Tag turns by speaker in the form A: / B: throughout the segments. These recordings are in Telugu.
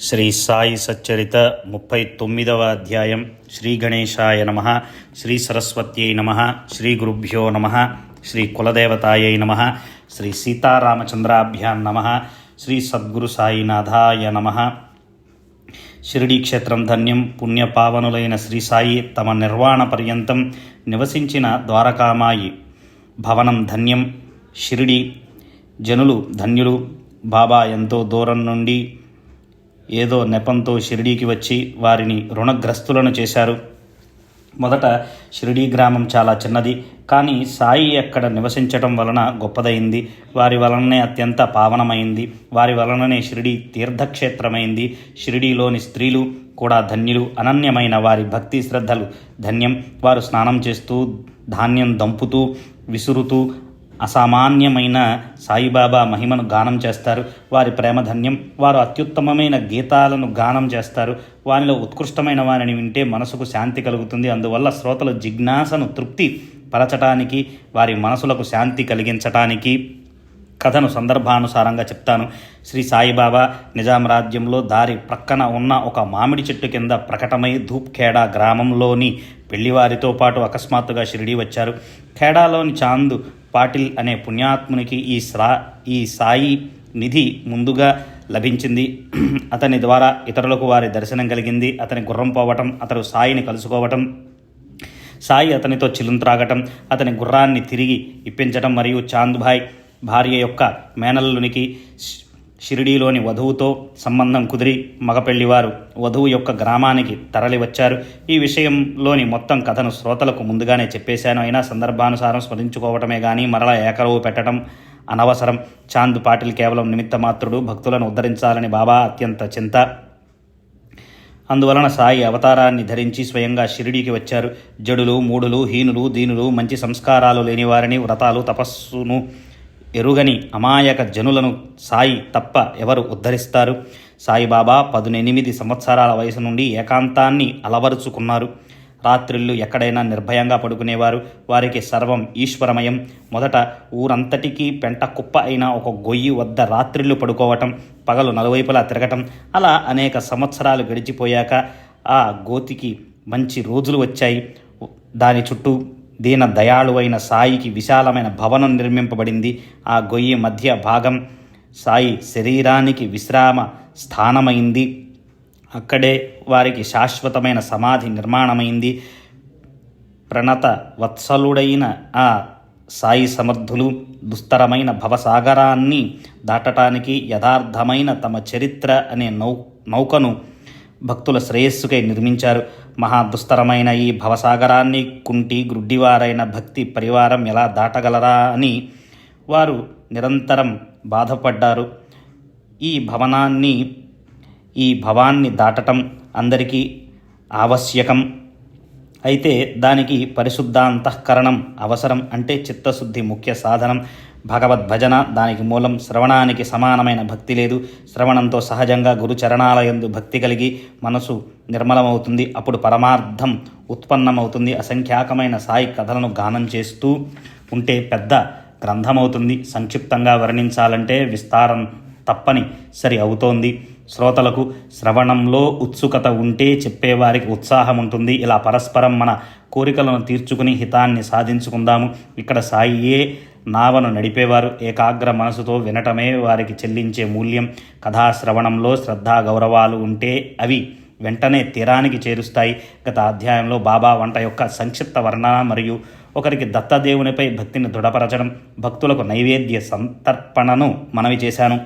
A: శ్రీ సాయి సచ్చరిత 39వ అధ్యాయం. శ్రీ గణేశాయ నమ, శ్రీ సరస్వత్యై నమ, శ్రీ గురుభ్యో నమ, శ్రీ కులదేవతాయై నమ, శ్రీ సీతారామచంద్రాభ్యాం నమ, శ్రీ సద్గురు సాయినాథాయ నమ. షిరిడీ క్షేత్రం ధన్యం. పుణ్యపావనులైన శ్రీ సాయి తమ నిర్వాణ పర్యంతం నివసించిన ద్వారకామాయి భవనం ధన్యం. షిరిడీ జనులు ధన్యులు. బాబా ఎంతో దూరం నుండి ఏదో నెపంతో షిరిడీకి వచ్చి వారిని రుణగ్రస్తులను చేశారు. మొదట షిరిడీ గ్రామం చాలా చిన్నది, కానీ సాయి అక్కడ నివసించటం వలన గొప్పదైంది. వారి వలననే అత్యంత పావనమైంది. వారి వలననే షిరిడీ తీర్థక్షేత్రమైంది. షిరిడీలోని స్త్రీలు కూడా ధన్యులు. అనన్యమైన వారి భక్తి శ్రద్ధలు ధన్యం. వారు స్నానం చేస్తూ, ధాన్యం దంపుతూ, విసురుతూ అసామాన్యమైన సాయిబాబా మహిమను గానం చేస్తారు. వారి ప్రేమ ధన్యం. వారు అత్యుత్తమమైన గీతాలను గానం చేస్తారు. వారిలో ఉత్కృష్టమైన వారిని వింటే మనసుకు శాంతి కలుగుతుంది. అందువల్ల శ్రోతలు జిజ్ఞాసను తృప్తి పరచటానికి, వారి మనసులకు శాంతి కలిగించటానికి కథను సందర్భానుసారంగా చెప్తాను. శ్రీ సాయిబాబా నిజాం రాజ్యంలో దారి ప్రక్కన ఉన్న ఒక మామిడి చెట్టు కింద ప్రకటమై ధూప్ఖేడా గ్రామంలోని పెళ్లివారితో పాటు అకస్మాత్తుగా షిరిడీ వచ్చారు. ఖేడాలోని చాంద్ పాటిల్ అనే పుణ్యాత్మునికి ఈ సాయి నిధి ముందుగా లభించింది. అతని ద్వారా ఇతరులకు వారి దర్శనం కలిగింది. అతని గుర్రం పోవటం, అతడు సాయిని కలుసుకోవటం, సాయి అతనితో చిలుంత్రాగటం, అతని గుర్రాన్ని తిరిగి ఇప్పించటం మరియు చాంద్భాయ్ భార్య యొక్క మేనల్లునికి షిరిడీలోని వధువుతో సంబంధం కుదిరి మగపెళ్లివారు వధువు యొక్క గ్రామానికి తరలి వచ్చారు. ఈ విషయంలోని మొత్తం కథను శ్రోతలకు ముందుగానే చెప్పేశాను. అయినా సందర్భానుసారం స్మరించుకోవటమే కానీ మరలా ఏకరవు పెట్టడం అనవసరం. చాంద్ పాటిల్ కేవలం నిమిత్తమాత్రుడు. భక్తులను ఉద్ధరించాలని బాబా అత్యంత చింత. అందువలన సాయి అవతారాన్ని ధరించి స్వయంగా షిరిడీకి వచ్చారు. జడులు, మూడులు, హీనులు, దీనులు, మంచి సంస్కారాలు లేని వారిని, వ్రతాలు తపస్సును ఎరుగని అమాయక జనులను సాయి తప్ప ఎవరు ఉద్ధరిస్తారు? సాయిబాబా 18 సంవత్సరాల వయసు నుండి ఏకాంతాన్ని అలవరుచుకున్నారు. రాత్రిళ్ళు ఎక్కడైనా నిర్భయంగా పడుకునేవారు. వారికి సర్వం ఈశ్వరమయం. మొదట ఊరంతటికీ పెంట కుప్ప అయిన ఒక గొయ్యి వద్ద రాత్రిళ్ళు పడుకోవటం, పగలు నలువైపులా తిరగటం. అలా అనేక సంవత్సరాలు గడిచిపోయాక ఆ గోతికి మంచి రోజులు వచ్చాయి. దాని చుట్టూ దీన దయాళువైన సాయికి విశాలమైన భవనం నిర్మింపబడింది. ఆ గొయ్యి మధ్య భాగం సాయి శరీరానికి విశ్రామ స్థానమైంది. అక్కడే వారికి శాశ్వతమైన సమాధి నిర్మాణమైంది. ప్రణత వత్సలుడైన ఆ సాయి సమర్థులు దుస్తరమైన భవసాగరాన్ని దాటటానికి యథార్థమైన తమ చరిత్ర అనే నౌకను భక్తుల శ్రేయస్సుకై నిర్మించారు. మహాదుస్తరమైన ఈ భవసాగరాన్ని కుంటి గ్రుడ్డివారైన భక్తి పరివారం ఎలా దాటగలరా అని వారు నిరంతరం బాధపడ్డారు. ఈ భవాన్ని దాటటం అందరికీ ఆవశ్యకం. అయితే దానికి పరిశుద్ధాంతఃకరణం అవసరం. అంటే చిత్తశుద్ధి ముఖ్య సాధనం. భగవద్భజన దానికి మూలం. శ్రవణానికి సమానమైన భక్తి లేదు. శ్రవణంతో సహజంగా గురుచరణాలయందు భక్తి కలిగి మనసు నిర్మలమవుతుంది. అప్పుడు పరమార్థం ఉత్పన్నమవుతుంది. అసంఖ్యాకమైన సాయి కథలను గానం చేస్తూ ఉంటే పెద్ద గ్రంథమవుతుంది. సంక్షిప్తంగా వర్ణించాలంటే విస్తారం తప్పని సరి అవుతోంది. శ్రోతలకు శ్రవణంలో ఉత్సుకత ఉంటే చెప్పేవారికి ఉత్సాహం ఉంటుంది. ఇలా పరస్పరం మన కోరికలను తీర్చుకుని హితాన్ని సాధించుకుందాము. ఇక్కడ సాయియే నావను నడిపేవారు. ఏకాగ్ర మనసుతో వినటమే వారికి చెల్లించే మూల్యం. కథాశ్రవణంలో శ్రద్ధా గౌరవాలు ఉంటే అవి వెంటనే తీరానికి చేరుస్తాయి. గత అధ్యాయంలో బాబా వంట యొక్క సంక్షిప్త వర్ణన మరియు ఒకరికి దత్తదేవునిపై భక్తిని దృఢపరచడం, భక్తులకు నైవేద్య సంతర్పణను మనవి చేశాను.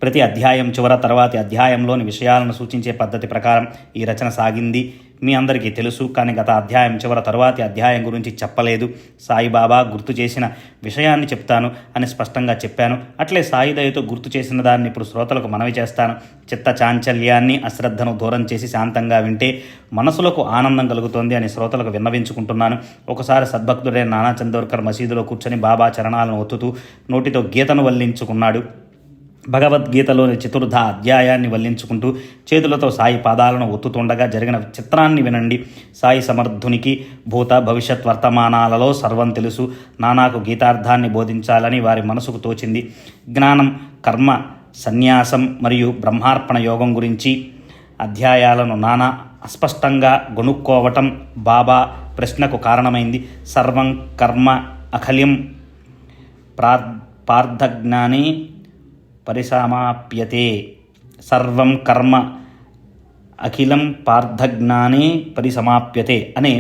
A: ప్రతి అధ్యాయం చివర తర్వాతి అధ్యాయంలోని విషయాలను సూచించే పద్ధతి ప్రకారం ఈ రచన సాగింది. మీ అందరికీ తెలుసు, కానీ గత అధ్యాయం చివర తరువాతి అధ్యాయం గురించి చెప్పలేదు. సాయిబాబా గుర్తు చేసిన విషయాన్ని చెప్తాను అని స్పష్టంగా చెప్పాను. అట్లే సాయి దయతో గుర్తు చేసిన దాన్ని ఇప్పుడు శ్రోతలకు మనవి చేస్తాను. చిత్త చాంచల్యాన్ని, అశ్రద్ధను దూరం చేసి శాంతంగా వింటే మనసులకు ఆనందం కలుగుతోంది అని శ్రోతలకు విన్నవించుకుంటున్నాను. ఒకసారి సద్భక్తుడైన నానా చందోర్కర్ మసీదులో కూర్చొని బాబా చరణాలను ఒత్తుతూ నోటితో గీతను వల్లించుకున్నాడు. భగవద్గీతలోని 4వ అధ్యాయాన్ని వల్లించుకుంటూ చేతులతో సాయి పాదాలను ఒత్తుతుండగా జరిగిన చిత్రాన్ని వినండి. సాయి సమర్థునికి భూత భవిష్యత్ వర్తమానాలలో సర్వం తెలుసు. నానాకు గీతార్థాన్ని బోధించాలని వారి మనసుకు తోచింది. జ్ఞానం, కర్మ సన్యాసం మరియు బ్రహ్మార్పణ యోగం గురించి అధ్యాయాలను నానా అస్పష్టంగా గొనుక్కోవటం బాబా ప్రశ్నకు కారణమైంది. సర్వం కర్మ అఖిలం పార్థజ్ఞానే పరిసమాప్యతే. సర్వం కర్మ అఖిలం పార్థజ్ఞానే పరిసమాప్యతే అనే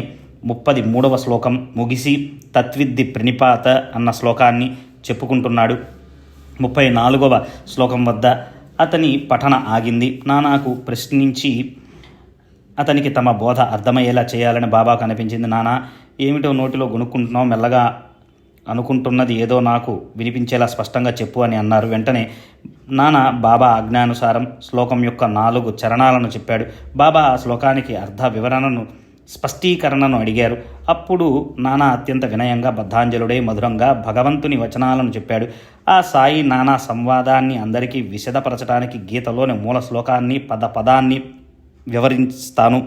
A: 33వ శ్లోకం ముగిసి తత్విద్ది ప్రణిపాత అన్న శ్లోకాన్ని చెప్పుకుంటున్నాడు. 34వ శ్లోకం వద్ద అతని పఠన ఆగింది. నానాకు ప్రశ్నించి అతనికి తమ బోధ అర్థమయ్యేలా చేయాలని బాబాకు అనిపించింది. నానా, ఏమిటో నోటిలో గొనుక్కుంటున్నావు, మెల్లగా అనుకుంటున్నది ఏదో నాకు వినిపించేలా స్పష్టంగా చెప్పు అని అన్నారు. వెంటనే నానా బాబా ఆజ్ఞానుసారం శ్లోకం యొక్క 4 చరణాలను చెప్పాడు. బాబా ఆ శ్లోకానికి అర్థ వివరణను స్పష్టీకరణను అడిగారు. అప్పుడు నానా అత్యంత వినయంగా బద్ధాంజలుడై మధురంగా భగవంతుని వచనాలను చెప్పాడు. ఆ సాయి నానా సంవాదాన్ని అందరికీ విశదపరచడానికి గీతలోని మూల శ్లోకాన్ని పదాన్ని వివరిస్తాను.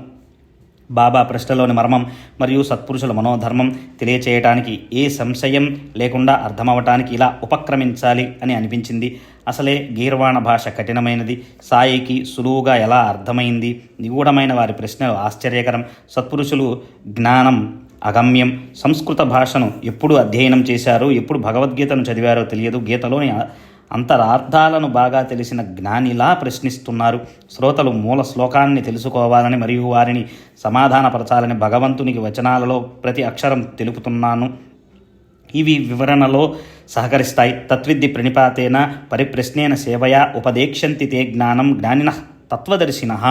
A: బాబా ప్రశ్నలోని మర్మం మరియు సత్పురుషుల మనోధర్మం తెలియచేయటానికి ఏ సంశయం లేకుండా అర్థమవటానికి ఇలా ఉపక్రమించాలి అని అనిపించింది. అసలే గీర్వాణ భాష కఠినమైనది. సాయికి సులువుగా ఎలా అర్థమైంది? నిగూఢమైన వారి ప్రశ్నలు ఆశ్చర్యకరం. సత్పురుషులు జ్ఞానం అగమ్యం. సంస్కృత భాషను ఎప్పుడు అధ్యయనం చేశారో, ఎప్పుడు భగవద్గీతను చదివారో తెలియదు. గీతలోని అంతరార్థాలను బాగా తెలిసిన జ్ఞానిలా ప్రశ్నిస్తున్నారు. శ్రోతలు మూల శ్లోకాన్ని తెలుసుకోవాలని మరియు వారిని సమాధానపరచాలని భగవంతునికి వచనాలలో ప్రతి అక్షరం తెలుపుతున్నాను. ఇవి వివరణలో సహకరిస్తాయి. తత్విద్ది ప్రణిపాతేన పరిప్రశ్నేన సేవయా ఉపదేక్షంతి తే జ్ఞానం జ్ఞానినః తత్వదర్శినః.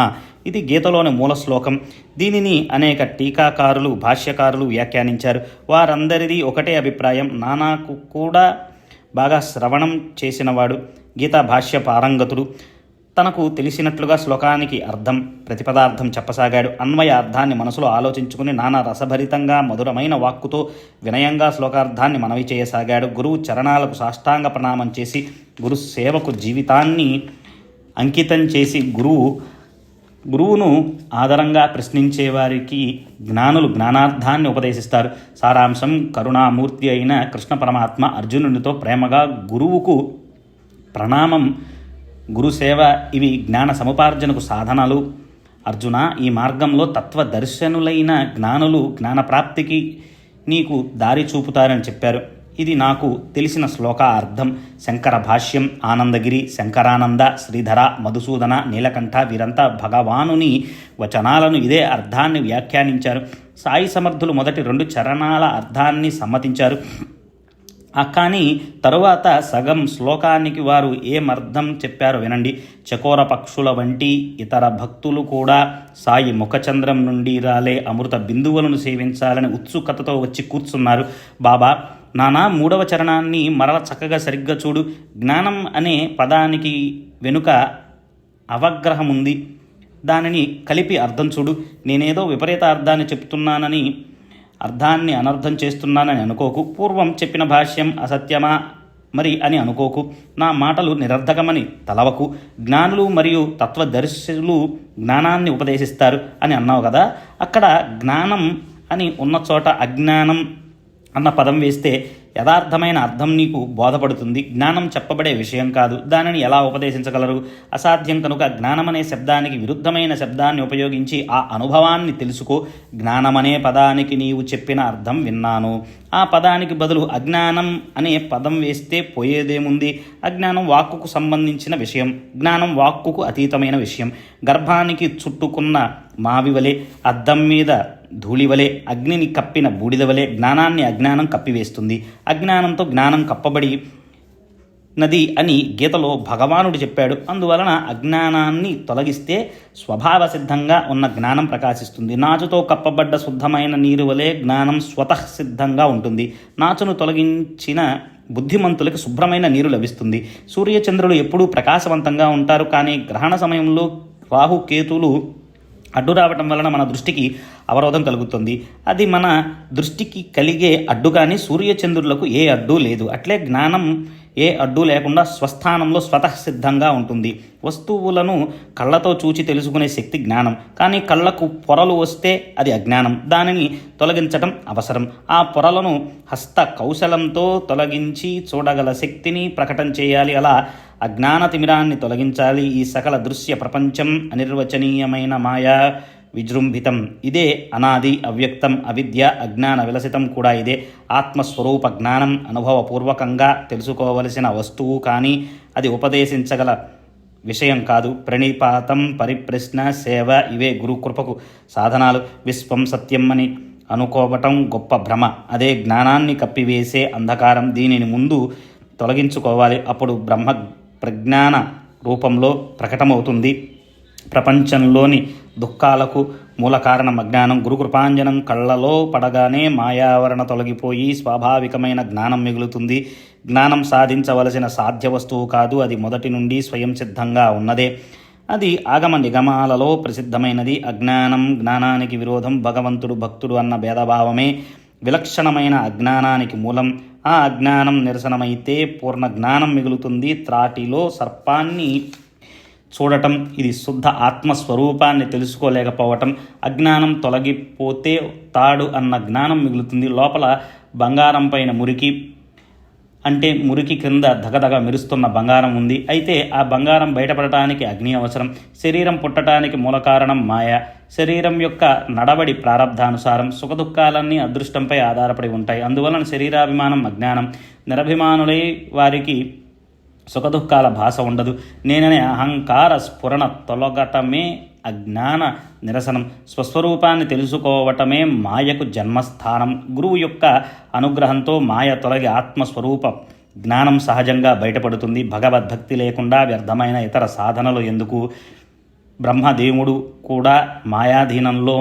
A: ఇది గీతలోని మూల శ్లోకం. దీనిని అనేక టీకాకారులు భాష్యకారులు వ్యాఖ్యానించారు. వారందరిది ఒకటే అభిప్రాయం. నానాకు కూడా బాగా శ్రవణం చేసినవాడు, గీతా భాష్య పారంగతుడు. తనకు తెలిసినట్లుగా శ్లోకానికి అర్థం ప్రతిపదార్థం చెప్పసాగాడు. అన్వయ అర్థాన్ని మనసులో ఆలోచించుకుని నానా రసభరితంగా మధురమైన వాక్కుతో వినయంగా శ్లోకార్థాన్ని మనవి చేయసాగాడు. గురువు చరణాలకు సాష్టాంగ ప్రణామం చేసి గురు సేవకు జీవితాన్ని అంకితం చేసి గురువును ఆదరంగా ప్రశ్నించేవారికి జ్ఞానులు జ్ఞానార్థాన్ని ఉపదేశిస్తారు. సారాంశం కరుణామూర్తి అయిన కృష్ణ పరమాత్మ అర్జునునితో ప్రేమగా గురువుకు ప్రణామం, గురుసేవ ఇవి జ్ఞాన సముపార్జనకు సాధనాలు. అర్జున, ఈ మార్గంలో తత్వదర్శనులైన జ్ఞానులు జ్ఞానప్రాప్తికి నీకు దారి చూపుతారని చెప్పారు. ఇది నాకు తెలిసిన శ్లోక అర్థం. శంకర భాష్యం, ఆనందగిరి, శంకరానంద, శ్రీధర, మధుసూదన, నీలకంఠ వీరంతా భగవానుని వచనాలను ఇదే అర్థాన్ని వ్యాఖ్యానించారు. సాయి సమర్థులు మొదటి 2 చరణాల అర్థాన్ని సమ్మతించారు. కానీ తరువాత సగం శ్లోకానికి వారు ఏమర్థం చెప్పారో వినండి. చకోర పక్షుల వంటి ఇతర భక్తులు కూడా సాయి ముఖచంద్రం నుండి రాలే అమృత బిందువులను సేవించాలని ఉత్సుకతతో వచ్చి కూర్చున్నారు. బాబా, నానా 3వ చరణాన్ని మరల చక్కగా సరిగ్గా చూడు. జ్ఞానం అనే పదానికి వెనుక అవగ్రహం ఉంది. దానిని కలిపి అర్థం చూడు. నేనేదో విపరీత అర్థాన్ని చెప్తున్నానని, అర్థాన్ని అనర్థం చేస్తున్నానని అనుకోకు. పూర్వం చెప్పిన భాష్యం అసత్యమా మరి అని అనుకోకు. నా మాటలు నిరర్ధకమని తలవకు. జ్ఞానులు మరియు తత్వదర్శులు జ్ఞానాన్ని ఉపదేశిస్తారు అని అన్నావు కదా. అక్కడ జ్ఞానం అని ఉన్న చోట అజ్ఞానం అన్న పదం వేస్తే యథార్థమైన అర్థం నీకు బోధపడుతుంది. జ్ఞానం చెప్పబడే విషయం కాదు, దానిని ఎలా ఉపదేశించగలరు? అసాధ్యం. కనుక జ్ఞానమనే శబ్దానికి విరుద్ధమైన శబ్దాన్ని ఉపయోగించి ఆ అనుభవాన్ని తెలుసుకో. జ్ఞానమనే పదానికి నీవు చెప్పిన అర్థం విన్నాను. ఆ పదానికి బదులు అజ్ఞానం అనే పదం వేస్తే పోయేదేముంది? అజ్ఞానం వాక్కుకు సంబంధించిన విషయం, జ్ఞానం వాక్కుకు అతీతమైన విషయం. గర్భానికి చుట్టుకున్న మావివలే, అద్దం మీద ధూళివలే, అగ్నిని కప్పిన బూడిదవలే జ్ఞానాన్ని అజ్ఞానం కప్పివేస్తుంది. అజ్ఞానంతో జ్ఞానం కప్పబడి నది అని గీతలో భగవానుడు చెప్పాడు. అందువలన అజ్ఞానాన్ని తొలగిస్తే స్వభావ సిద్ధంగా ఉన్న జ్ఞానం ప్రకాశిస్తుంది. నాచుతో కప్పబడ్డ శుద్ధమైన నీరు వలె జ్ఞానం స్వతఃసిద్ధంగా ఉంటుంది. నాచును తొలగించిన బుద్ధిమంతులకి శుభ్రమైన నీరు లభిస్తుంది. సూర్యచంద్రులు ఎప్పుడూ ప్రకాశవంతంగా ఉంటారు, కానీ గ్రహణ సమయంలో రాహుకేతులు అడ్డు రావటం వలన మన దృష్టికి అవరోధం కలుగుతుంది. అది మన దృష్టికి కలిగే అడ్డు, కానీ సూర్యచంద్రులకు ఏ అడ్డు లేదు. అట్లే జ్ఞానం ఏ అడ్డు లేకుండా స్వస్థానంలో స్వతఃసిద్ధంగా ఉంటుంది. వస్తువులను కళ్ళతో చూచి తెలుసుకునే శక్తి జ్ఞానం, కానీ కళ్ళకు పొరలు వస్తే అది అజ్ఞానం. దానిని తొలగించటం అవసరం. ఆ పొరలను హస్త కౌశలంతో తొలగించి చూడగల శక్తిని ప్రకటన చేయాలి. అలా అజ్ఞాన తిమిరాన్ని తొలగించాలి. ఈ సకల దృశ్య ప్రపంచం అనిర్వచనీయమైన మాయా విజృంభితం. ఇదే అనాది, అవ్యక్తం, అవిద్య, అజ్ఞాన విలసితం కూడా ఇదే. ఆత్మస్వరూప జ్ఞానం అనుభవపూర్వకంగా తెలుసుకోవలసిన వస్తువు కానీ అది ఉపదేశించగల విషయం కాదు. ప్రణిపాతం, పరిప్రశ్న, సేవ ఇవే గురుకృపకు సాధనాలు. విశ్వం సత్యం అని అనుకోవటం గొప్ప భ్రమ. అదే జ్ఞానాన్ని కప్పివేసే అంధకారం. దీనిని ముందు తొలగించుకోవాలి. అప్పుడు బ్రహ్మ ప్రజ్ఞాన రూపంలో ప్రకటమవుతుంది. ప్రపంచంలోని దుఃఖాలకు మూల కారణం అజ్ఞానం. గురుకృపాంజనం కళ్ళలో పడగానే మాయావరణ తొలగిపోయి స్వాభావికమైన జ్ఞానం మిగులుతుంది. జ్ఞానం సాధించవలసిన సాధ్య వస్తువు కాదు, అది మొదటి నుండి స్వయం సిద్ధంగా ఉన్నదే. అది ఆగమ నిగమాలలో ప్రసిద్ధమైనది. అజ్ఞానం జ్ఞానానికి విరోధం. భగవంతుడు భక్తుడు అన్న భేదభావమే విలక్షణమైన అజ్ఞానానికి మూలం. ఆ అజ్ఞానం నిరసనమైతే పూర్ణ జ్ఞానం మిగులుతుంది. త్రాటిలో సర్పాన్ని చూడటం ఇది శుద్ధ ఆత్మస్వరూపాన్ని తెలుసుకోలేకపోవటం. అజ్ఞానం తొలగిపోతే తాడు అన్న జ్ఞానం మిగులుతుంది. లోపల బంగారం పైన మురికి, అంటే మురికి క్రింద ధగధగ మెరుస్తున్న బంగారం ఉంది. అయితే ఆ బంగారం బయటపడటానికి అగ్ని అవసరం. శరీరం పుట్టడానికి మూల కారణం మాయ. శరీరం యొక్క నడవడి ప్రారబ్ధానుసారం. సుఖదుఖాలన్నీ అదృష్టంపై ఆధారపడి ఉంటాయి. అందువలన శరీరాభిమానం అజ్ఞానం. నిరభిమానులై వారికి సుఖదుఖాల భాష ఉండదు. నేననే అహంకార స్ఫురణ తొలగటమే అజ్ఞాన నిరసనం. స్వస్వరూపాన్ని తెలుసుకోవటమే మాయకు జన్మస్థానం. గురువు యొక్క అనుగ్రహంతో మాయ తొలగి ఆత్మస్వరూప జ్ఞానం సహజంగా బయటపడుతుంది. భగవద్భక్తి లేకుండా వ్యర్థమైన ఇతర సాధనలు ఎందుకు? బ్రహ్మదేవుడు కూడా మాయాధీనంలో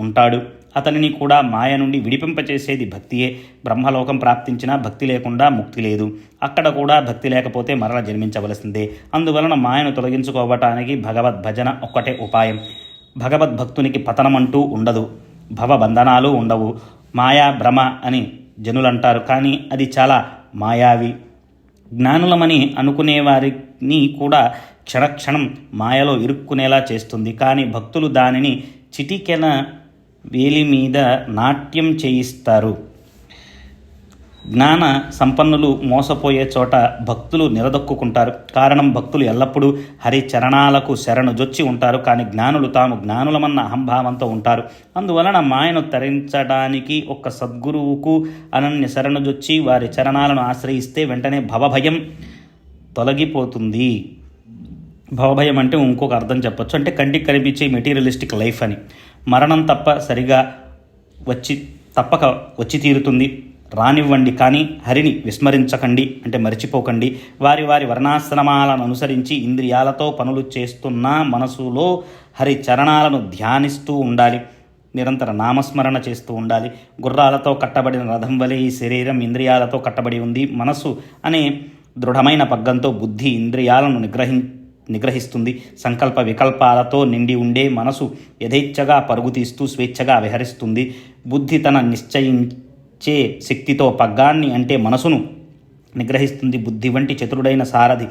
A: ఉంటాడు. అతనిని కూడా మాయ నుండి విడిపింపచేసేది భక్తియే. బ్రహ్మలోకం ప్రాప్తించినా భక్తి లేకుండా ముక్తి లేదు. అక్కడ కూడా భక్తి లేకపోతే మరల జన్మించవలసిందే. అందువలన మాయను తొలగించుకోవటానికి భగవద్భజన ఒక్కటే ఉపాయం. భగవద్భక్తునికి పతనమంటూ ఉండదు, భవబంధనాలు ఉండవు. మాయా భ్రమ అని జనులంటారు, కానీ అది చాలా మాయావి. జ్ఞానులమని అనుకునేవారిని కూడా క్షణక్షణం మాయలో ఇరుక్కునేలా చేస్తుంది. కానీ భక్తులు దానిని చిటికెన వేలి మీద నాట్యం చేయిస్తారు. జ్ఞాన సంపన్నులు మోసపోయే చోట భక్తులు నిలదొక్కుంటారు. కారణం భక్తులు ఎల్లప్పుడూ హరి చరణాలకు శరణుజొచ్చి ఉంటారు. కానీ జ్ఞానులు తాము జ్ఞానులమన్న అహంభావంతో ఉంటారు. అందువలన మాయను తరించడానికి ఒక్క సద్గురువుకు అనన్య శరణుజొచ్చి వారి చరణాలను ఆశ్రయిస్తే వెంటనే భవభయం తొలగిపోతుంది. భవభయం అంటే ఇంకొక అర్థం చెప్పచ్చు, అంటే కంటికి కనిపించే మెటీరియలిస్టిక్ లైఫ్ అని. మరణం తప్పక వచ్చి తీరుతుంది, రానివ్వండి, కానీ హరిని విస్మరించకండి, అంటే మరిచిపోకండి. వారి వారి వర్ణాశ్రమాలను అనుసరించి ఇంద్రియాలతో పనులు చేస్తున్న మనసులో హరి చరణాలను ధ్యానిస్తూ ఉండాలి. నిరంతర నామస్మరణ చేస్తూ ఉండాలి. గుర్రాలతో కట్టబడిన రథం వలె ఈ శరీరం ఇంద్రియాలతో కట్టబడి ఉంది. మనసు అనే దృఢమైన పగ్గంతో బుద్ధి ఇంద్రియాలను నిగ్రహిస్తుంది. సంకల్ప వికల్పాలతో నిండి ఉండే మనసు యథేచ్ఛగా పరుగుతీస్తూ స్వేచ్ఛగా విహరిస్తుంది. బుద్ధి తన నిశ్చయించే శక్తితో పగ్గాన్ని, అంటే మనసును నిగ్రహిస్తుంది. బుద్ధి వంటి చతురుడైన సారథి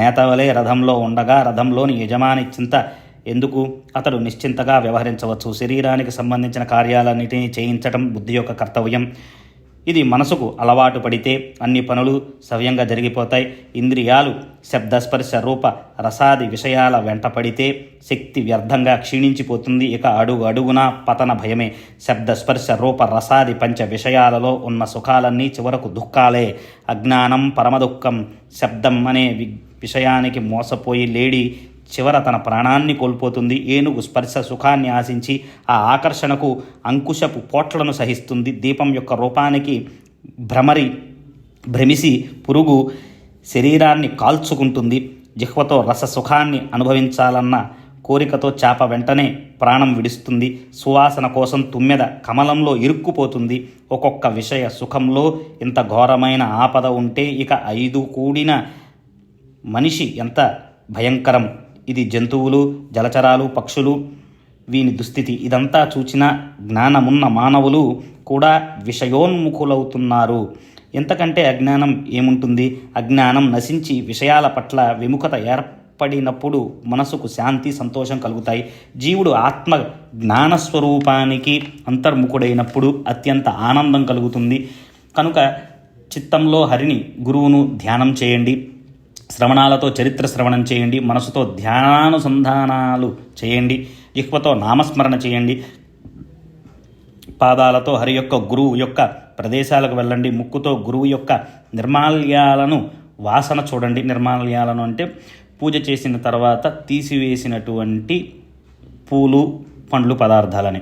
A: నేతవలే రథంలో ఉండగా రథంలోని యజమాని చింత ఎందుకు? అతడు నిశ్చింతగా వ్యవహరించవచ్చు. శరీరానికి సంబంధించిన కార్యాలన్నిటినీ చేయించటం బుద్ధి యొక్క కర్తవ్యం. ఇది మనసుకు అలవాటు పడితే అన్ని పనులు సవ్యంగా జరిగిపోతాయి. ఇంద్రియాలు శబ్దస్పర్శ రూప రసాది విషయాల వెంట పడితే శక్తి వ్యర్థంగా క్షీణించిపోతుంది. ఇక అడుగు అడుగునా పతన భయమే. శబ్దస్పర్శ రూప రసాది పంచ విషయాలలో ఉన్న సుఖాలన్నీ చివరకు దుఃఖాలే. అజ్ఞానం పరమదుఃఖం. శబ్దం అనే విషయానికి మోసపోయి లేడి చివర తన ప్రాణాన్ని కోల్పోతుంది. ఏనుగు స్పర్శ సుఖాన్ని ఆశించి ఆ ఆకర్షణకు అంకుశపు పోట్లను సహిస్తుంది. దీపం యొక్క రూపానికి భ్రమిసి పురుగు శరీరాన్ని కాల్చుకుంటుంది. జిహ్వతో రస సుఖాన్ని అనుభవించాలన్న కోరికతో చేప వెంటనే ప్రాణం విడుస్తుంది. సువాసన కోసం తుమ్మెద కమలంలో ఇరుక్కుపోతుంది. ఒక్కొక్క విషయ సుఖంలో ఇంత ఘోరమైన ఆపద ఉంటే ఇక 5 కూడిన మనిషి ఎంత భయంకరం. ఇది జంతువులు, జలచరాలు, పక్షులు, వీని దుస్థితి. ఇదంతా చూచిన జ్ఞానమున్న మానవులు కూడా విషయోన్ముఖులవుతున్నారు. ఎంతకంటే అజ్ఞానం ఏముంటుంది? అజ్ఞానం నశించి విషయాల పట్ల విముఖత ఏర్పడినప్పుడు మనసుకు శాంతి, సంతోషం కలుగుతాయి. జీవుడు ఆత్మ జ్ఞానస్వరూపానికి అంతర్ముఖుడైనప్పుడు అత్యంత ఆనందం కలుగుతుంది. కనుక చిత్తంలో హరిని, గురువును ధ్యానం చేయండి. శ్రవణాలతో చరిత్ర శ్రవణం చేయండి, మనసుతో ధ్యానానుసంధానాలు చేయండి, జిహ్వతో నామస్మరణ చేయండి, పాదాలతో హరి యొక్క గురువు యొక్క ప్రదేశాలకు వెళ్ళండి, ముక్కుతో గురువు యొక్క నిర్మాల్యాలను వాసన చూడండి. నిర్మాల్యాలను అంటే పూజ చేసిన తర్వాత తీసివేసినటువంటి పూలు పండ్లు పదార్థాలని.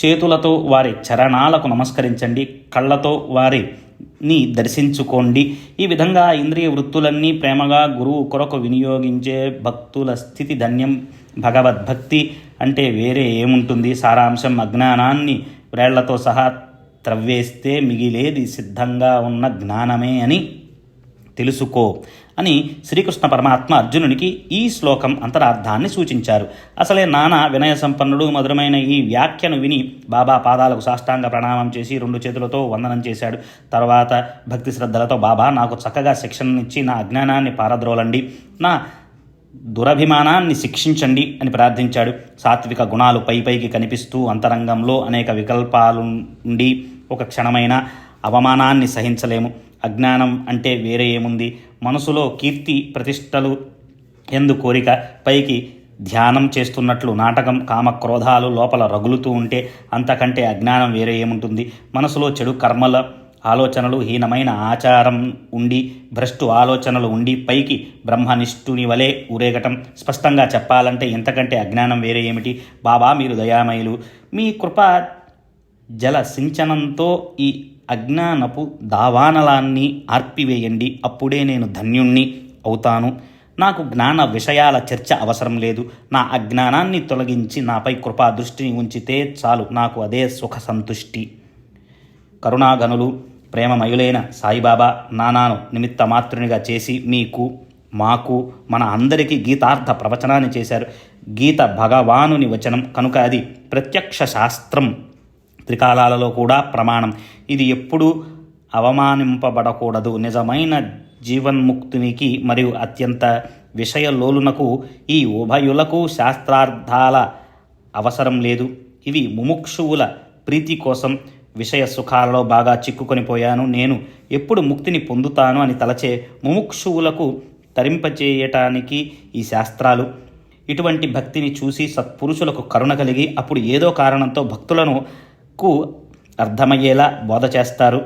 A: చేతులతో వారి చరణాలకు నమస్కరించండి, కళ్ళతో వారిని దర్శించుకోండి. ఈ విధంగా ఇంద్రియ వృత్తులన్నీ ప్రేమగా గురువు కొరకు వినియోగించే భక్తుల స్థితి ధన్యం. భగవద్భక్తి అంటే వేరే ఏముంటుంది? సారాంశం అజ్ఞానాన్ని వ్రేళ్లతో సహా త్రవ్వేస్తే మిగిలేది సిద్ధంగా ఉన్న జ్ఞానమే అని తెలుసుకో అని శ్రీకృష్ణ పరమాత్మ అర్జునునికి ఈ శ్లోకం అంతరార్థాన్ని సూచించారు. అసలే నానా వినయ సంపన్నుడు. మధురమైన ఈ వ్యాఖ్యను విని బాబా పాదాలకు సాష్టాంగ ప్రణామం చేసి 2 చేతులతో వందనం చేశాడు. తర్వాత భక్తి శ్రద్ధలతో, బాబా నాకు చక్కగా శిక్షణనిచ్చి నా అజ్ఞానాన్ని పారద్రోలండి, నా దురభిమానాన్ని శిక్షించండి అని ప్రార్థించాడు. సాత్విక గుణాలు పైకి కనిపిస్తూ అంతరంగంలో అనేక వికల్పాలుండి ఒక క్షణమైన అవమానాన్ని సహించలేము. అజ్ఞానం అంటే వేరే ఏముంది? మనసులో కీర్తి ప్రతిష్టలు ఎందు కోరిక, పైకి ధ్యానం చేస్తున్నట్లు నాటకం, కామక్రోధాలు లోపల రగులుతూ ఉంటే అంతకంటే అజ్ఞానం వేరే ఏముంటుంది? మనసులో చెడు కర్మల ఆలోచనలు, హీనమైన ఆచారం ఉండి, భ్రష్టు ఆలోచనలు ఉండి, పైకి బ్రహ్మనిష్ఠుని వలె ఊరేగటం. స్పష్టంగా చెప్పాలంటే ఇంతకంటే అజ్ఞానం వేరే ఏమిటి? బాబా మీరు దయామయులు, మీ కృపా జల సించనంతో ఈ అజ్ఞానపు దావానలాన్ని ఆర్పివేయండి. అప్పుడే నేను ధన్యుణ్ణి అవుతాను. నాకు జ్ఞాన విషయాల చర్చ అవసరం లేదు. నా అజ్ఞానాన్ని తొలగించి నాపై కృపా దృష్టిని ఉంచితే చాలు. నాకు అదే సుఖ సంతుష్టి. కరుణాగనులు ప్రేమమయులైన సాయిబాబా నానాను నిమిత్త మాత్రునిగా చేసి మీకు, మాకు, మన అందరికీ గీతార్థ ప్రవచనాన్ని చేశారు. గీత భగవానుని వచనం కనుక అది ప్రత్యక్ష శాస్త్రం, త్రికాలాలలో కూడా ప్రమాణం. ఇది ఎప్పుడూ అవమానింపబడకూడదు. నిజమైన జీవన్ముక్తునికి మరియు అత్యంత విషయలోలునకు ఈ ఉభయులకు శాస్త్రార్థాల అవసరం లేదు. ఇవి ముముక్షువుల ప్రీతి కోసం. విషయ సుఖాలలో బాగా చిక్కుకొని పోయాను, నేను ఎప్పుడు ముక్తిని పొందుతాను అని తలచే ముముక్షువులకు తరింపచేయటానికి ఈ శాస్త్రాలు. ఇటువంటి భక్తిని చూసి సత్పురుషులకు కరుణ కలిగి అప్పుడు ఏదో కారణంతో భక్తులను అర్థమయ్యేలా బోధ చేస్తారు.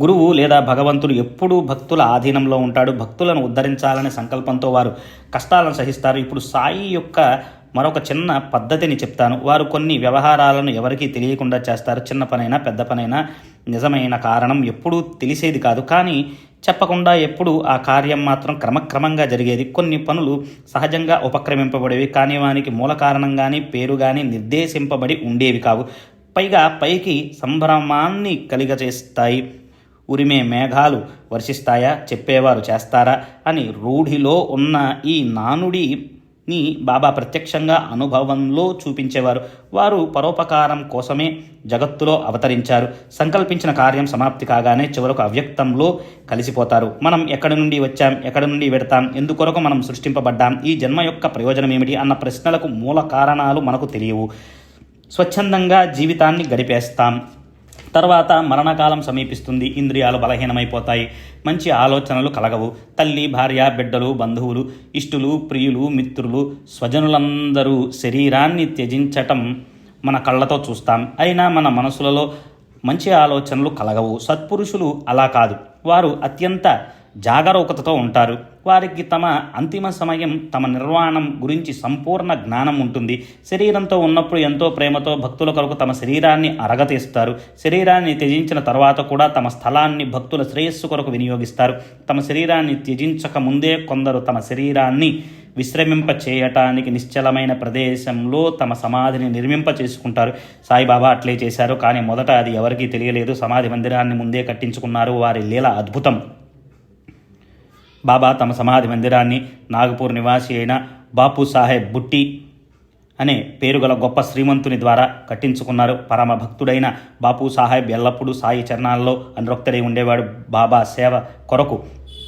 A: గురువు లేదా భగవంతుడు ఎప్పుడూ భక్తుల ఆధీనంలో ఉంటాడు. భక్తులను ఉద్ధరించాలనే సంకల్పంతో వారు కష్టాలను సహిస్తారు. ఇప్పుడు సాయి యొక్క మరొక చిన్న పద్ధతిని చెప్తాను. వారు కొన్ని వ్యవహారాలను ఎవరికీ తెలియకుండా చేస్తారు. చిన్న పనైనా పెద్ద పనైనా నిజమైన కారణం ఎప్పుడూ తెలిసేది కాదు, కానీ చెప్పకుండా ఎప్పుడు ఆ కార్యం మాత్రం క్రమక్రమంగా జరిగేది. కొన్ని పనులు సహజంగా ఉపక్రమింపబడేవి, కానీ వానికి మూల కారణం కానీ పేరు కానీ నిర్దేశింపబడి ఉండేవి కావు. పైగా పైకి సంభ్రమాన్ని కలిగజేస్తాయి. ఉరిమే మేఘాలు వర్షిస్తాయా, చెప్పేవారు చేస్తారా అని రూఢిలో ఉన్న ఈ నానుడిని బాబా ప్రత్యక్షంగా అనుభవంలో చూపించేవారు. వారు పరోపకారం కోసమే జగత్తులో అవతరించారు. సంకల్పించిన కార్యం సమాప్తి కాగానే చివరకు అవ్యక్తంలో కలిసిపోతారు. మనం ఎక్కడి నుండి వచ్చాం, ఎక్కడి నుండి వెడతాం, ఎందుకొరకు మనం సృష్టింపబడ్డాం, ఈ జన్మ యొక్క ప్రయోజనం ఏమిటి అన్న ప్రశ్నలకు మూల కారణాలు మనకు తెలియవు. స్వచ్ఛందంగా జీవితాన్ని గడిపేస్తాం. తర్వాత మరణకాలం సమీపిస్తుంది. ఇంద్రియాలు బలహీనమైపోతాయి. మంచి ఆలోచనలు కలగవు. తల్లి, భార్య, బిడ్డలు, బంధువులు, ఇష్టులు, ప్రియులు, మిత్రులు, స్వజనులందరూ శరీరాన్ని త్యజించటం మన కళ్ళతో చూస్తాం. అయినా మన మనసులలో మంచి ఆలోచనలు కలగవు. సత్పురుషులు అలా కాదు. వారు అత్యంత జాగరూకతతో ఉంటారు. వారికి తమ అంతిమ సమయం, తమ నిర్వాణం గురించి సంపూర్ణ జ్ఞానం ఉంటుంది. శరీరంతో ఉన్నప్పుడు ఎంతో ప్రేమతో భక్తుల కొరకు తమ శరీరాన్ని అరగతీస్తారు. శరీరాన్ని త్యజించిన తర్వాత కూడా తమ స్థలాన్ని భక్తుల శ్రేయస్సు కొరకు వినియోగిస్తారు. తమ శరీరాన్ని త్యజించక ముందే కొందరు తమ శరీరాన్ని విశ్రమింప చేయటానికి నిశ్చలమైన ప్రదేశంలో తమ సమాధిని నిర్మింప చేసుకుంటారు. సాయిబాబా అట్లే చేశారు, కానీ మొదట అది ఎవరికీ తెలియలేదు. సమాధి మందిరాన్ని ముందే కట్టించుకున్నారు. వారి లీల అద్భుతం. బాబా తమ సమాధి మందిరాన్ని నాగపూర్ నివాసి అయిన బాపు సాహెబ్ బుట్టి అనే పేరుగల గొప్ప శ్రీమంతుని ద్వారా కట్టించుకున్నారు. పరమ భక్తుడైన బాపు సాహెబ్ ఎల్లప్పుడూ సాయి చరణాల్లో అనురక్తుడై ఉండేవాడు. బాబా సేవ కొరకు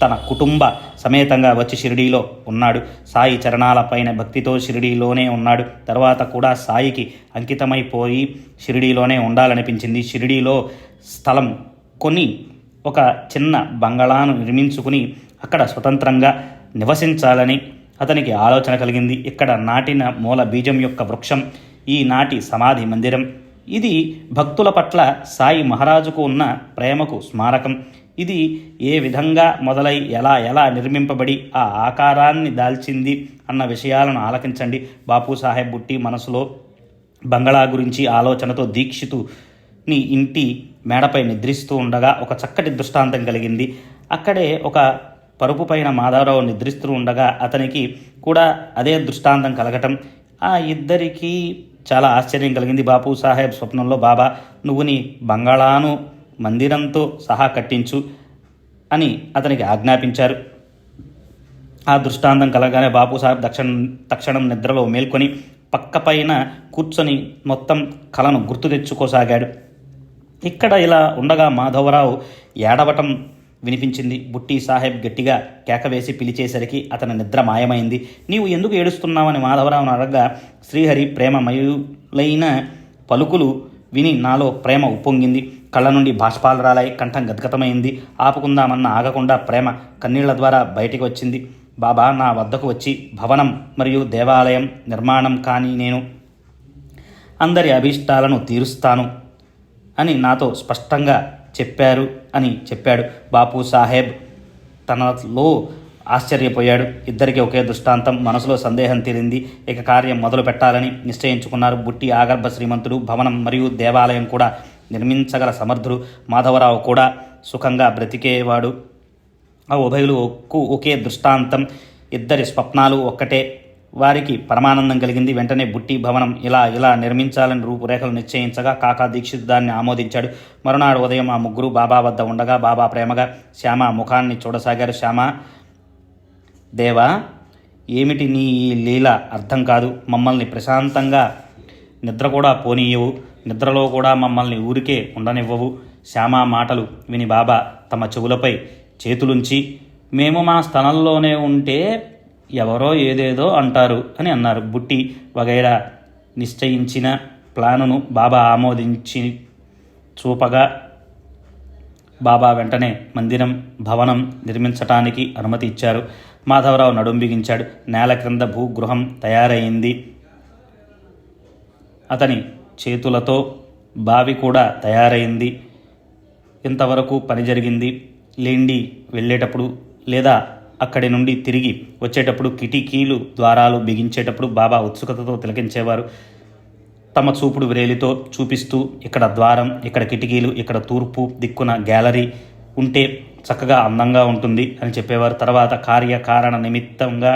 A: తన కుటుంబ సమేతంగా వచ్చి షిరిడీలో ఉన్నాడు. సాయి చరణాలపైన భక్తితో షిరిడీలోనే ఉన్నాడు. తర్వాత కూడా సాయికి అంకితమైపోయి షిరిడీలోనే ఉండాలనిపించింది. షిరిడీలో స్థలం కొని ఒక చిన్న బంగళాను నిర్మించుకుని అక్కడ స్వతంత్రంగా నివసించాలని అతనికి ఆలోచన కలిగింది. ఇక్కడ నాటిన మూల బీజం యొక్క వృక్షం ఈనాటి సమాధి మందిరం. ఇది భక్తుల పట్ల సాయి మహారాజుకు ఉన్న ప్రేమకు స్మారకం. ఇది ఏ విధంగా మొదలై ఎలా ఎలా నిర్మింపబడి ఆ ఆకారాన్ని దాల్చింది అన్న విషయాలను ఆలకించండి. బాపూసాహెబ్ బుట్టి మనసులో బంగళా గురించి ఆలోచనతో దీక్షితుని ఇంటి మేడపై నిద్రిస్తూ ఉండగా ఒక చక్కటి దృష్టాంతం కలిగింది. అక్కడే ఒక పరుపు పైన మాధవరావు నిద్రిస్తూ ఉండగా అతనికి కూడా అదే దృష్టాంతం కలగటం ఆ ఇద్దరికీ చాలా ఆశ్చర్యం కలిగింది. బాపూసాహెబ్ స్వప్నంలో, బాబా నువ్వు నీ బంగాళాను మందిరంతో సహా కట్టించు అని అతనికి ఆజ్ఞాపించారు. ఆ దృష్టాంతం కలగానే బాపూసాహెబ్ తక్షణం నిద్రలో మేల్కొని పక్క పైన కూర్చొని మొత్తం కలను గుర్తు తెచ్చుకోసాగాడు. ఇక్కడ ఇలా ఉండగా మాధవరావు ఏడవటం వినిపించింది. బుట్టి సాహెబ్ గట్టిగా కేకవేసి పిలిచేసరికి అతని నిద్ర మాయమైంది. నీవు ఎందుకు ఏడుస్తున్నావని మాధవరావును అడగగా శ్రీహరి ప్రేమమయులైన పలుకులు విని నాలో ప్రేమ ఉప్పొంగింది. కళ్ళ నుండి బాష్పాలు రాలాయి. కంఠం గద్గతమైంది. ఆపుకుందామన్న ఆగకుండా ప్రేమ కన్నీళ్ల ద్వారా బయటికి వచ్చింది. బాబా నా వద్దకు వచ్చి భవనం మరియు దేవాలయం నిర్మాణం కానీ నేను అందరి అభీష్టాలను తీరుస్తాను అని నాతో స్పష్టంగా చెప్పారు అని చెప్పాడు. బాపూసాహెబ్ తనలో ఆశ్చర్యపోయాడు. ఇద్దరికి ఒకే దృష్టాంతం. మనసులో సందేహం తీరింది. ఇక కార్యం మొదలు పెట్టాలని నిశ్చయించుకున్నారు. బుట్టి ఆగర్భ శ్రీమంతుడు, భవనం మరియు దేవాలయం కూడా నిర్మించగల సమర్థుడు. మాధవరావు కూడా సుఖంగా బ్రతికేవాడు. ఆ ఉభయులు ఒకే దృష్టాంతం, ఇద్దరి స్వప్నాలు ఒక్కటే. వారికి పరమానందం కలిగింది. వెంటనే బుట్టి భవనం ఇలా నిర్మించాలని రూపురేఖలు నిశ్చయించగా కాకా దీక్షిత్ దాన్ని ఆమోదించాడు. మరునాడు ఉదయం ఆ ముగ్గురు బాబా వద్ద ఉండగా బాబా ప్రేమగా శ్యామ ముఖాన్ని చూడసాగారు. శ్యామ, దేవా ఏమిటి నీ ఈ లీల అర్థం కాదు. మమ్మల్ని ప్రశాంతంగా నిద్ర కూడా పోనీయవు, నిద్రలో కూడా మమ్మల్ని ఊరికే ఉండనివ్వవు. శ్యామ మాటలు విని బాబా తమ చెవులపై చేతులుంచి, మేము మా స్థలంలోనే ఉంటే ఎవరో ఏదేదో అంటారు అని అన్నారు. బుట్టి వగైరా నిశ్చయించిన ప్లానును బాబా ఆమోదించి చూపగా బాబా వెంటనే మందిరం, భవనం నిర్మించటానికి అనుమతి ఇచ్చారు. మాధవరావు నడుం బిగించాడు. నేల క్రింద భూగృహం తయారైంది. అతని చేతులతో బావి కూడా తయారైంది. ఇంతవరకు పని జరిగింది. లేండి వెళ్ళేటప్పుడు లేదా అక్కడి నుండి తిరిగి వచ్చేటప్పుడు కిటికీలు ద్వారాలు బిగించేటప్పుడు బాబా ఉత్సుకతతో తిలకించేవారు. తమ చూపుడు వ్రేలితో చూపిస్తూ ఇక్కడ ద్వారం, ఇక్కడ కిటికీలు, ఇక్కడ తూర్పు దిక్కున గ్యాలరీ ఉంటే చక్కగా అందంగా ఉంటుంది అని చెప్పేవారు. తర్వాత కార్యకారణ నిమిత్తంగా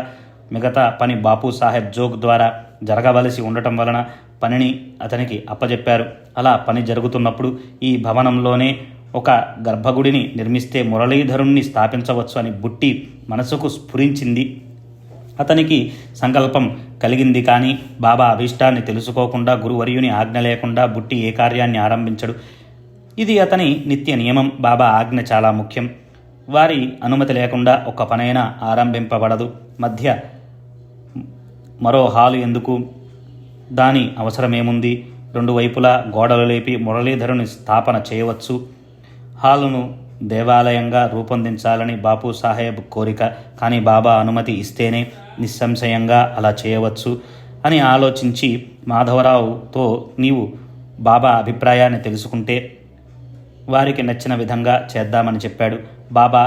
A: మిగతా పని బాపూసాహెబ్ జోగ్ ద్వారా జరగవలసి ఉండటం వలన పనిని అతనికి అప్పచెప్పారు. అలా పని జరుగుతున్నప్పుడు ఈ భవనంలోనే ఒక గర్భగుడిని నిర్మిస్తే మురళీధరుణ్ణి స్థాపించవచ్చు అని బుట్టి మనసుకు స్ఫురించింది. అతనికి సంకల్పం కలిగింది. కానీ బాబా అభీష్టాన్ని తెలుసుకోకుండా, గురువర్యుని ఆజ్ఞ లేకుండా బుట్టి ఏ కార్యాన్ని ఆరంభించడు. ఇది అతని నిత్య నియమం. బాబా ఆజ్ఞ చాలా ముఖ్యం. వారి అనుమతి లేకుండా ఒక్క పనైనా ఆరంభింపబడదు. మధ్య మరో హాలు ఎందుకు? దాని అవసరమేముంది? రెండు వైపులా గోడలు లేపి మురళీధరుని స్థాపన చేయవచ్చు. హాలును దేవాలయంగా రూపొందించాలని బాపూసాహెబ్ కోరిక. కానీ బాబా అనుమతి ఇస్తేనే నిస్సంశయంగా అలా చేయవచ్చు అని ఆలోచించి మాధవరావుతో నీవు బాబా అభిప్రాయాన్ని తెలుసుకుంటే వారికి నచ్చిన విధంగా చేద్దామని చెప్పాడు. బాబా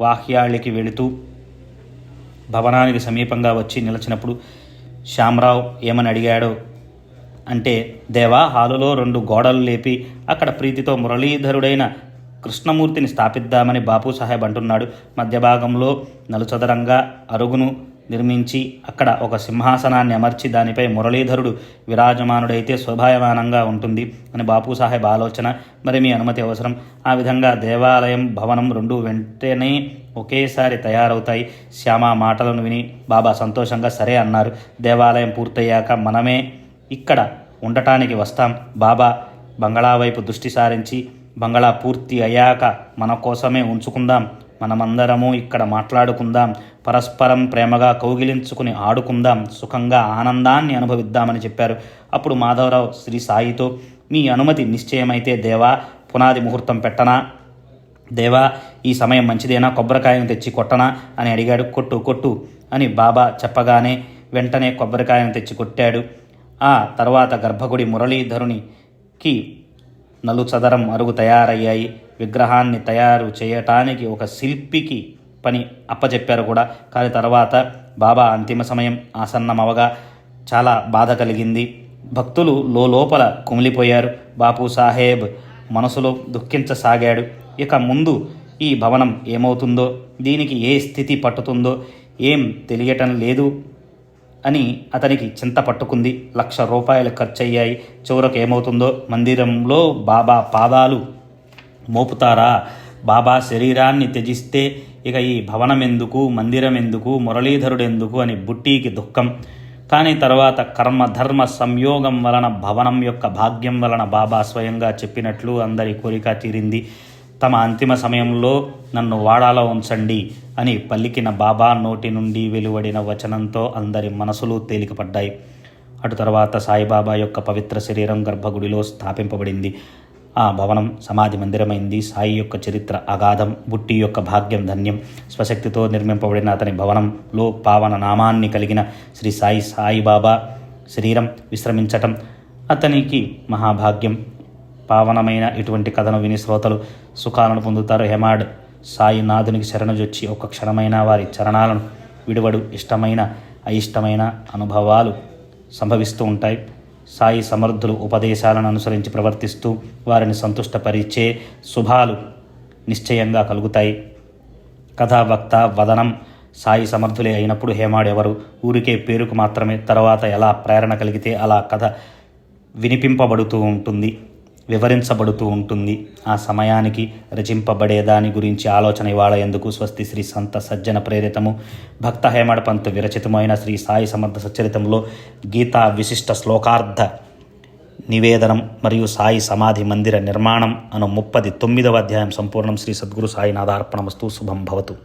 A: వాహ్యాళికి వెళుతూ భవనానికి సమీపంగా వచ్చి నిలిచినప్పుడు శ్యామరావు ఏమని అడిగాడో అంటే, దేవా హాలులో రెండు గోడలు లేపి అక్కడ ప్రీతితో మురళీధరుడైన కృష్ణమూర్తిని స్థాపిద్దామని బాపూసాహెబ్ అంటున్నాడు. మధ్య భాగంలో నలుచదరంగా అరుగును నిర్మించి అక్కడ ఒక సింహాసనాన్ని అమర్చి దానిపై మురళీధరుడు విరాజమానుడైతే శోభాయమానంగా ఉంటుంది అని బాపూసాహెబ్ ఆలోచన. మరి మీ అనుమతి అవసరం. ఆ విధంగా దేవాలయం, భవనం రెండు వెంటనే ఒకేసారి తయారవుతాయి. శ్యామ మాటలను విని బాబా సంతోషంగా సరే అన్నారు. దేవాలయం పూర్తయ్యాక మనమే ఇక్కడ ఉండటానికి వస్తాం. బాబా బంగళా వైపు దృష్టి సారించి, బంగళా పూర్తి అయ్యాక మన కోసమే ఉంచుకుందాం, మనమందరము ఇక్కడ మాట్లాడుకుందాం, పరస్పరం ప్రేమగా కౌగిలించుకుని ఆడుకుందాం, సుఖంగా ఆనందాన్ని అనుభవిద్దామని చెప్పారు. అప్పుడు మాధవరావు శ్రీ సాయితో, మీ అనుమతి నిశ్చయమైతే దేవా పునాది ముహూర్తం పెట్టనా దేవా, ఈ సమయం మంచిదేనా, కొబ్బరికాయను తెచ్చి కొట్టనా అని అడిగాడు. కొట్టు కొట్టు అని బాబా చెప్పగానే వెంటనే కొబ్బరికాయను తెచ్చి కొట్టాడు. ఆ తర్వాత గర్భగుడి మురళీధరునికి నలుచదరం అరుగు తయారయ్యాయి. విగ్రహాన్ని తయారు చేయటానికి ఒక శిల్పికి పని అప్పచెప్పారు కూడా. కానీ తర్వాత బాబా అంతిమ సమయం ఆసన్నమవగా చాలా బాధ కలిగింది. భక్తులు లోపల కుమిలిపోయారు. బాపు సాహెబ్ మనసులో దుఃఖించసాగాడు. ఇక ముందు ఈ భవనం ఏమవుతుందో, దీనికి ఏ స్థితి పట్టుతుందో ఏం తెలియటం లేదు అని అతనికి చింత పట్టుకుంది. 1,00,000 రూపాయలు ఖర్చయ్యాయి. చివరకు ఏమవుతుందో, మందిరంలో బాబా పాదాలు మోపుతారా, బాబా శరీరాన్ని త్యజిస్తే ఇక ఈ భవనం ఎందుకు, మందిరం ఎందుకు, మురళీధరుడెందుకు అని బుట్టీకి దుఃఖం. కానీ తర్వాత కర్మ ధర్మ సంయోగం వలన, భవనం యొక్క భాగ్యం వలన బాబా స్వయంగా చెప్పినట్లు అందరి కోరిక తీరింది. తమ అంతిమ సమయంలో నన్ను వాడాలో ఉంచండి అని పలికిన బాబా నోటి నుండి వెలువడిన వచనంతో అందరి మనసులు తేలికపడ్డాయి. అటు తర్వాత సాయిబాబా యొక్క పవిత్ర శరీరం గర్భగుడిలో స్థాపింపబడింది. ఆ భవనం సమాధి మందిరమైంది. సాయి యొక్క చరిత్ర అగాధం, బుట్టి యొక్క భాగ్యం ధన్యం. స్వశక్తితో నిర్మింపబడిన అతని భవనంలో పావన నామాన్ని కలిగిన శ్రీ సాయిబాబా శరీరం విశ్రమించటం అతనికి మహాభాగ్యం. పావనమైన ఇటువంటి కథను విని శ్రోతలు సుఖాలను పొందుతారు. హేమాడ్ సాయినాథునికి శరణుజొచ్చి ఒక్క క్షణమైన వారి చరణాలను విడువడు. ఇష్టమైన అయిష్టమైన అనుభవాలు సంభవిస్తూ ఉంటాయి. సాయి సమర్థులు ఉపదేశాలను అనుసరించి ప్రవర్తిస్తూ వారిని సంతుష్టపరిచే శుభాలు నిశ్చయంగా కలుగుతాయి. కథావక్త వదనం సాయి సమర్థులే అయినప్పుడు హేమాడ్ ఎవరు? ఊరికే పేరుకు మాత్రమే. తర్వాత ఎలా ప్రేరణ కలిగితే అలా కథ వినిపింపబడుతూ ఉంటుంది, వివరించబడుతూ ఉంటుంది. ఆ సమయానికి రచింపబడే దాని గురించి ఆలోచన ఇవాళ ఎందుకు? స్వస్తి శ్రీ సంత సజ్జన ప్రేరితము భక్త హేమాడ్ పంత్ విరచితమైన శ్రీ సాయి సమర్థ సచ్చరితంలో గీతా విశిష్ట శ్లోకార్థ నివేదనం మరియు సాయి సమాధి మందిర నిర్మాణం అను 39వ అధ్యాయం సంపూర్ణం. శ్రీ సద్గురు సాయినాథార్పణమస్తు. శుభం భవతు.